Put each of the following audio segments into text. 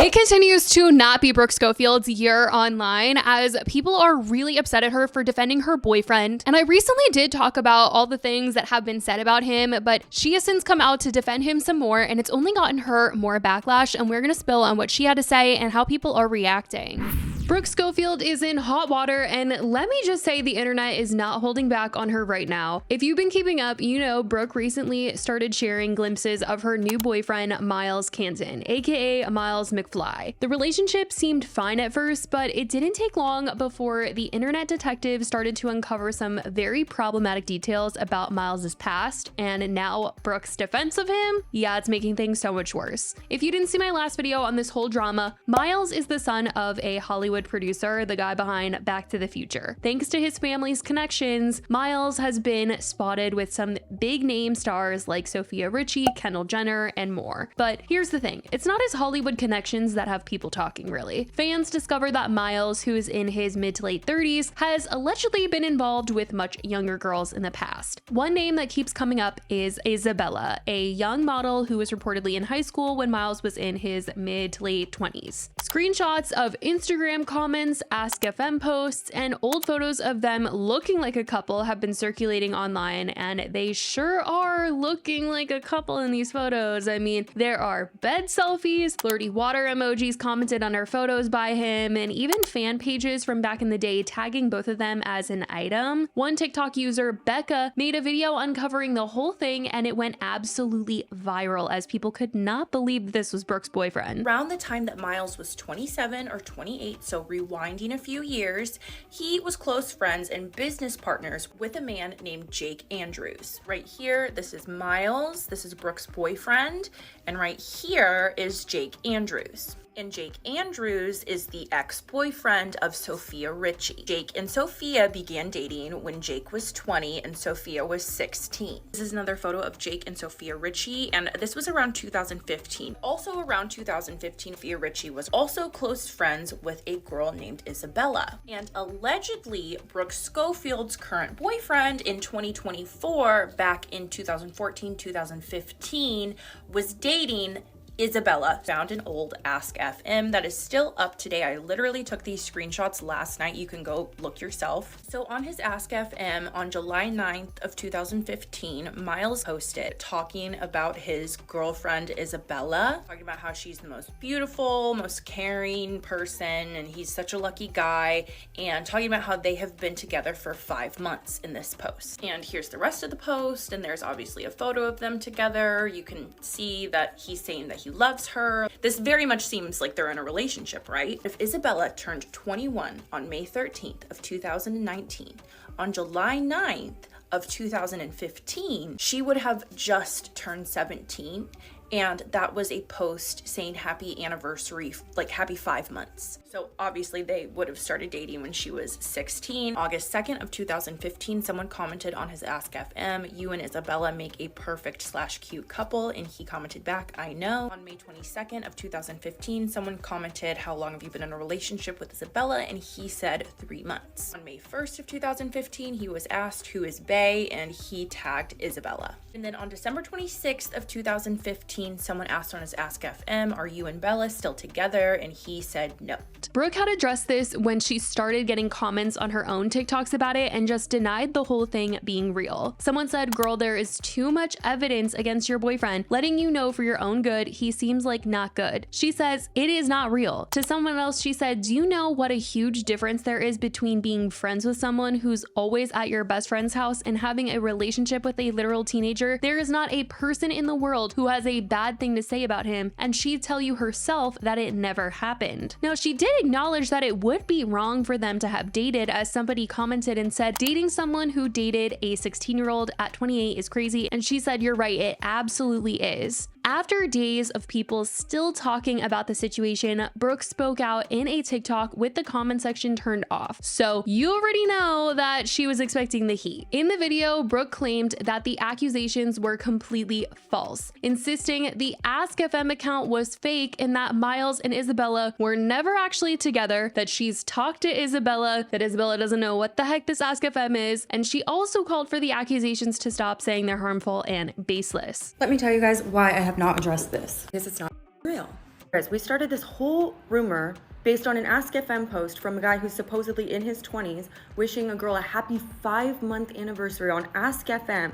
It continues to not be Brooke Schofield's year online, as people are really upset at her for defending her boyfriend. And I recently did talk about all the things that have been said about him, but she has since come out to defend him some more, and it's only gotten her more backlash, and we're gonna spill on what she had to say and how people are reacting. Brooke Schofield is in hot water, and let me just say the internet is not holding back on her right now. If you've been keeping up, you know Brooke recently started sharing glimpses of her new boyfriend, Miles Canton, aka Miles McFly. The relationship seemed fine at first, but it didn't take long before the internet detective started to uncover some very problematic details about Miles's past, and now Brooke's defense of him? Yeah, it's making things so much worse. If you didn't see my last video on this whole drama, Miles is the son of a Hollywood producer, the guy behind Back to the Future. Thanks to his family's connections, Miles has been spotted with some big name stars like Sophia Richie, Kendall Jenner, and more. But here's the thing, it's not his Hollywood connections that have people talking really. Fans discovered that Miles, who is in his mid to late 30s, has allegedly been involved with much younger girls in the past. One name that keeps coming up is Isabella, a young model who was reportedly in high school when Miles was in his mid to late 20s. Screenshots of Instagram comments, Ask FM posts, and old photos of them looking like a couple have been circulating online, and they sure are looking like a couple in these photos. I mean, there are bed selfies, flirty water emojis commented on her photos by him, and even fan pages from back in the day tagging both of them as an item. One TikTok user, Becca, made a video uncovering the whole thing, and it went absolutely viral as people could not believe this was Brooke's boyfriend. Around the time that Miles was 27 or 28, so rewinding a few years, he was close friends and business partners with a man named Jake Andrews. Right here, this is Miles, this is Brooke's boyfriend, and right here is Jake Andrews. And Jake Andrews is the ex-boyfriend of Sophia Richie. Jake and Sophia began dating when Jake was 20 and Sophia was 16. This is another photo of Jake and Sophia Richie, and this was around 2015. Also around 2015, Sophia Richie was also close friends with a girl named Isabella. And allegedly, Brooke Schofield's current boyfriend in 2024, back in 2014, 2015, was dating Isabella. Found an old Ask FM that is still up today. I literally took these screenshots last night. You can go look yourself. So on his Ask FM on July 9th of 2015, Miles posted talking about his girlfriend Isabella, talking about how she's the most beautiful, most caring person, and he's such a lucky guy, and talking about how they have been together for 5 months in this post. And here's the rest of the post, and there's obviously a photo of them together. You can see that he's saying that he loves her. This very much seems like they're in a relationship, right? If Isabella turned 21 on May 13th of 2019, on July 9th of 2015, she would have just turned 17. And that was a post saying happy anniversary, like happy 5 months. So obviously they would have started dating when she was 16. August 2nd of 2015, someone commented on his Ask FM, "You and Isabella make a perfect / cute couple." And he commented back, "I know." On May 22nd of 2015, someone commented, "How long have you been in a relationship with Isabella?" And he said 3 months. On May 1st of 2015, he was asked, "Who is Bae?" And he tagged Isabella. And then on December 26th of 2015, someone asked on his Ask FM, "Are you and Bella still together?" And he said no. Brooke had addressed this when she started getting comments on her own TikToks about it and just denied the whole thing being real. Someone said, "Girl, there is too much evidence against your boyfriend, letting you know for your own good he seems like not good." She says, "It is not real." To someone else, she said, "Do you know what a huge difference there is between being friends with someone who's always at your best friend's house and having a relationship with a literal teenager? There is not a person in the world who has a bad thing to say about him, and she'd tell you herself that it never happened." Now, she did acknowledge that it would be wrong for them to have dated, as somebody commented and said, "Dating someone who dated a 16-year-old at 28 is crazy," and she said, "You're right, it absolutely is." After days of people still talking about the situation, Brooke spoke out in a TikTok with the comment section turned off. So you already know that she was expecting the heat. In the video, Brooke claimed that the accusations were completely false, insisting the Ask FM account was fake and that Miles and Isabella were never actually together, that she's talked to Isabella, that Isabella doesn't know what the heck this Ask FM is, and she also called for the accusations to stop, saying they're harmful and baseless. Let me tell you guys why I have not addressed this, because it's not real. Guys, we started this whole rumor based on an Ask FM post from a guy who's supposedly in his 20s wishing a girl a happy 5-month anniversary on Ask FM,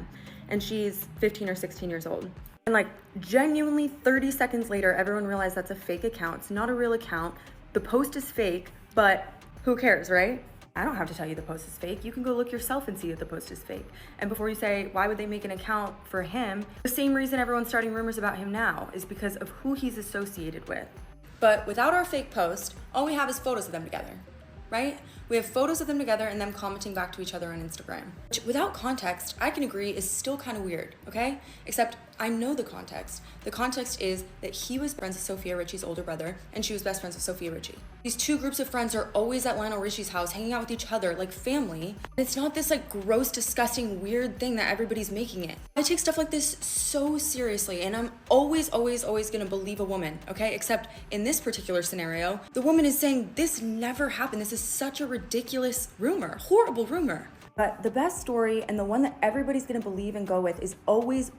and she's 15 or 16 years old. And like genuinely 30 seconds later, everyone realized that's a fake account. It's not a real account. The post is fake, but who cares, right? I don't have to tell you the post is fake. You can go look yourself and see that the post is fake. And before you say, why would they make an account for him? The same reason everyone's starting rumors about him now is because of who he's associated with. But without our fake post, all we have is photos of them together, right? We have photos of them together and them commenting back to each other on Instagram. Which, without context, I can agree is still kind of weird, okay? Except I know the context. The context is that he was friends with Sofia Richie's older brother and she was best friends with Sofia Richie. These two groups of friends are always at Lionel Richie's house hanging out with each other like family. It's not this like gross, disgusting, weird thing that everybody's making it. I take stuff like this so seriously and I'm always gonna believe a woman, okay? Except in this particular scenario, the woman is saying this never happened. This is such a ridiculous rumor, horrible rumor. But the best story and the one that everybody's gonna believe and go with is always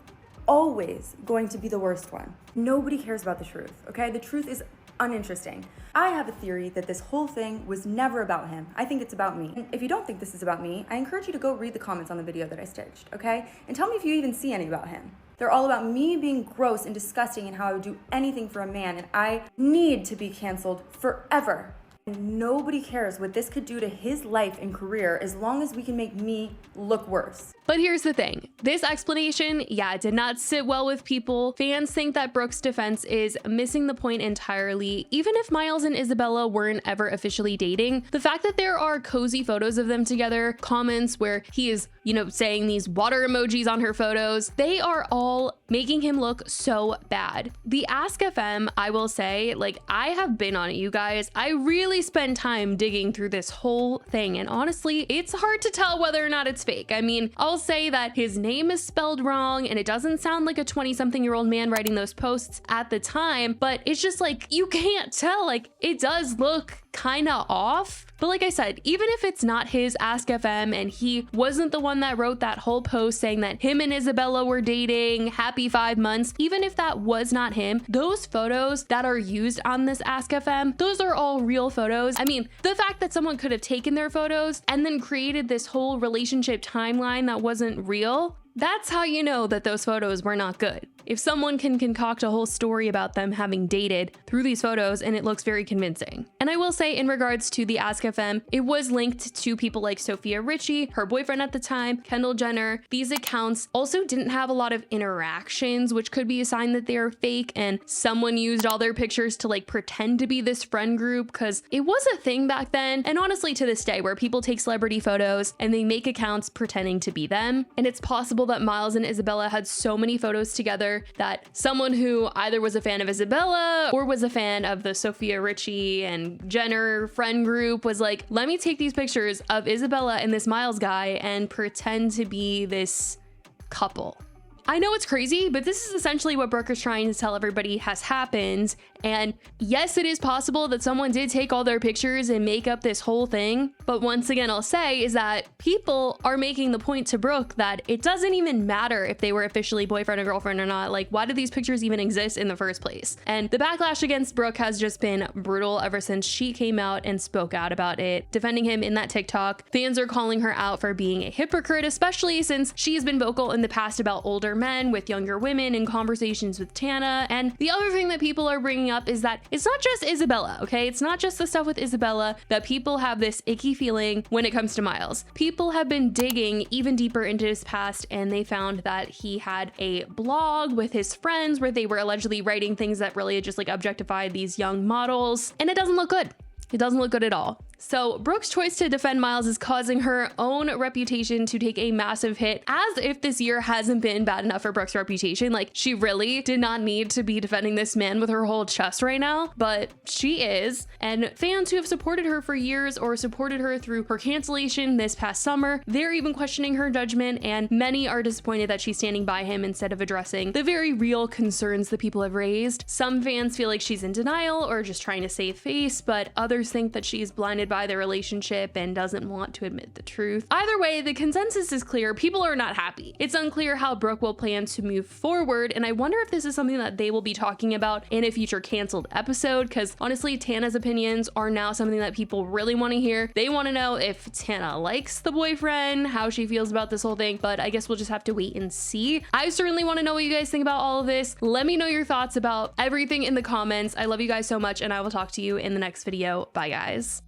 going to be the worst one. Nobody cares about the truth, okay? The truth is uninteresting. I have a theory that this whole thing was never about him. I think it's about me. And if you don't think this is about me, I encourage you to go read the comments on the video that I stitched, okay? And tell me if you even see any about him. They're all about me being gross and disgusting and how I would do anything for a man, and I need to be canceled forever. And nobody cares what this could do to his life and career as long as we can make me look worse. But here's the thing. This explanation, yeah, it did not sit well with people. Fans think that Brooke's defense is missing the point entirely. Even if Miles and Isabella weren't ever officially dating, the fact that there are cozy photos of them together, comments where he is, saying these water emojis on her photos, they are all making him look so bad. The Ask FM, I will say, I have been on it, you guys. I really spend time digging through this whole thing, and honestly, it's hard to tell whether or not it's fake. I mean, I'll say that his name is spelled wrong, and it doesn't sound like a 20-something-year-old man writing those posts at the time, but it's just you can't tell. It does look kind of off. But like I said, even if it's not his Ask FM and he wasn't the one that wrote that whole post saying that him and Isabella were dating, happy 5 months, even if that was not him, those photos that are used on this Ask FM, those are all real photos. I mean, the fact that someone could have taken their photos and then created this whole relationship timeline that wasn't real, that's how you know that those photos were not good. If someone can concoct a whole story about them having dated through these photos and it looks very convincing. And I will say, in regards to the Ask FM, it was linked to people like Sofia Richie, her boyfriend at the time, Kendall Jenner. These accounts also didn't have a lot of interactions, which could be a sign that they're fake, and someone used all their pictures to pretend to be this friend group, because it was a thing back then, and honestly to this day, where people take celebrity photos and they make accounts pretending to be them. And it's possible that Miles and Isabella had so many photos together that someone who either was a fan of Isabella or was a fan of the Sofia Richie and Jenner friend group was like, let me take these pictures of Isabella and this Miles guy and pretend to be this couple. I know it's crazy, but this is essentially what Brooke is trying to tell everybody has happened. And yes, it is possible that someone did take all their pictures and make up this whole thing. But once again, I'll say is that people are making the point to Brooke that it doesn't even matter if they were officially boyfriend or girlfriend or not. Why did these pictures even exist in the first place? And the backlash against Brooke has just been brutal ever since she came out and spoke out about it, defending him in that TikTok. Fans are calling her out for being a hypocrite, especially since she's been vocal in the past about older men with younger women in conversations with Tana. And the other thing that people are bringing up is that it's not just Isabella, okay? It's not just the stuff with Isabella that people have this icky feeling when it comes to Miles. People have been digging even deeper into his past, and they found that he had a blog with his friends where they were allegedly writing things that really just objectified these young models, and it doesn't look good. It doesn't look good at all. So Brooke's choice to defend Miles is causing her own reputation to take a massive hit, as if this year hasn't been bad enough for Brooke's reputation. She really did not need to be defending this man with her whole chest right now, but she is. And fans who have supported her for years or supported her through her cancellation this past summer, they're even questioning her judgment, and many are disappointed that she's standing by him instead of addressing the very real concerns that people have raised. Some fans feel like she's in denial or just trying to save face, but others think that she's blinded by the relationship and doesn't want to admit the truth. Either way, the consensus is clear. People are not happy. It's unclear how Brooke will plan to move forward, and I wonder if this is something that they will be talking about in a future canceled episode, because honestly, Tana's opinions are now something that people really want to hear. They want to know if Tana likes the boyfriend, how she feels about this whole thing, but I guess we'll just have to wait and see. I certainly want to know what you guys think about all of this. Let me know your thoughts about everything in the comments. I love you guys so much, and I will talk to you in the next video. Bye, guys.